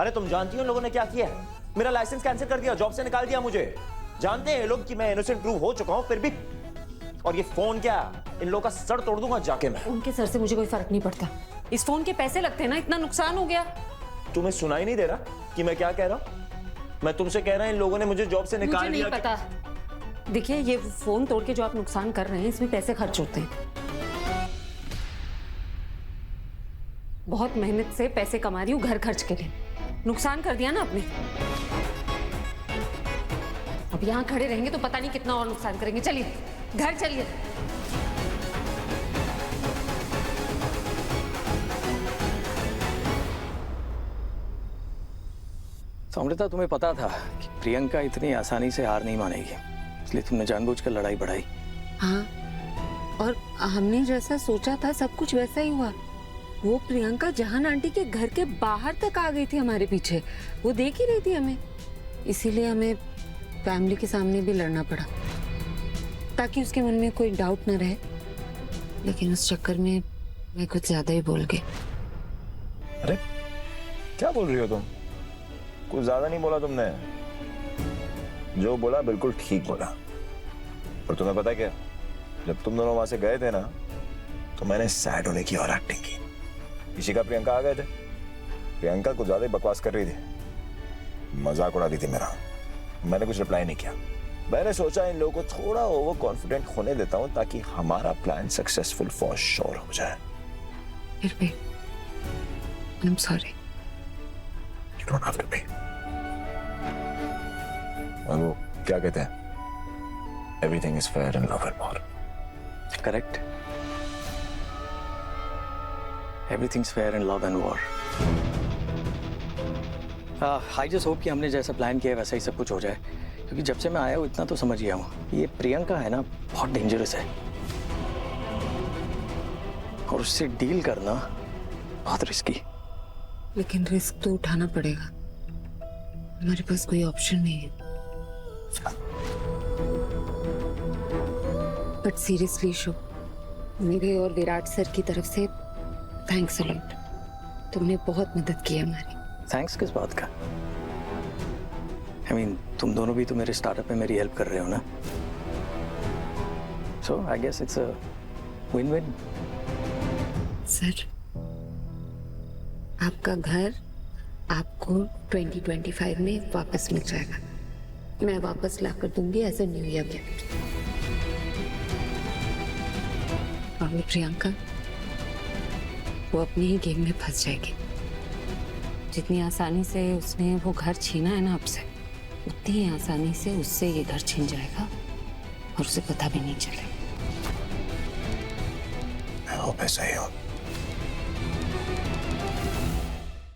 अरे तुम जानती हो लोगों ने क्या किया है? मेरा लाइसेंस कैंसिल कर दिया, जॉब से निकाल दिया मुझे। जानते हैं ये लोग कि मैं इनोसेंट प्रूव हो चुका हूं, फिर भी। और ये फोन क्या, इन लोगों का सर तोड़ दूंगा जाके मैं। उनके सर से मुझे कोई फर्क नहीं पड़ता। इस फोन के पैसे लगते हैं ना, इतना नुकसान हो गया। तुम्हें सुनाई नहीं दे रहा कि मैं क्या कह रहा हूं? मैं तुमसे कह रहा हूं इन लोगों ने मुझे जॉब से निकाल दिया। मुझे नहीं पता। देखिए, ये फोन तोड़ के जो आप नुकसान कर रहे हैं, इसमें पैसे खर्च होते हैं। बहुत मेहनत से पैसे कमा रही हूँ घर खर्च के लिए, नुकसान कर दिया ना आपने। अब यहाँ खड़े रहेंगे तो पता नहीं कितना और नुकसान करेंगे। चलिए घर चलिए। तो अमृता, तुम्हें पता था कि प्रियंका इतनी आसानी से हार नहीं मानेगी, इसलिए तुमने जानबूझकर लड़ाई बढ़ाई। हाँ, और हमने जैसा सोचा था सब कुछ वैसा ही हुआ। वो प्रियंका जहान आंटी के घर के बाहर तक आ गई थी हमारे पीछे। वो देख ही रही थी हमें, इसीलिए हमें फैमिली के सामने भी लड़ना पड़ा, ताकि उसके मन में कोई डाउट न रहे। लेकिन उस चक्कर में मैं कुछ ज्यादा ही बोल गई। अरे क्या बोल रही हो तुम? कुछ ज्यादा नहीं बोला तुमने। जो बोला बिल्कुल ठीक बोला। और तुम्हें पता क्या, जब तुम दोनों वहां से गए थे ना, तो मैंने सैड होने की और एक्टिंग की। इसी का प्रियंका आ गए थे। प्रियंका कुछ ज्यादा ही बकवास कर रही थी, मजाक उड़ा रही थी मेरा। मैंने कुछ रिप्लाई नहीं किया। मैंने सोचा इन लोगों को थोड़ा ओवर कॉन्फिडेंट होने देता हूं, ताकि हमारा प्लान सक्सेसफुल फॉर श्योर हो जाए। फिर भी I am sorry. You don't have to be. और वो क्या कहते हैं? Everything is fair in love and war. Correct. Everything's fair in love and war. I just hope कि हमने जैसा प्लान किया है वैसा ही सब कुछ हो जाए, क्योंकि जब से मैं आया हूँ इतना तो समझ गया हूँ, ये प्रियंका है ना, बहुत डेंजरस है और उससे डील करना बहुत रिस्की। लेकिन रिस्क तो उठाना पड़ेगा, हमारे पास कोई ऑप्शन नहीं है। बट सीरियसली शो, मेरे और विराट सर की तरफ से थैंक्स अ लॉट। तुमने बहुत मदद की हमारी। थैंक्स किस बात का? I mean, तुम दोनों भी तो मेरे स्टार्टअप में मेरी हेल्प कर रहे हो ना, so I guess it's a win win. Sir, आपका घर आपको 2025 में वापस मिल जाएगा। मैं वापस लाकर दूंगी as a new year gift. और वो प्रियंका, वो अपनी ही गेम में फंस जाएगी। जितनी आसानी से उसने वो घर छीना है ना आपसे, उतनी ही आसानी से उससे ये घर छीन जाएगा और उसे पता भी नहीं चलेगा। मैं होप ऐसा ही हो।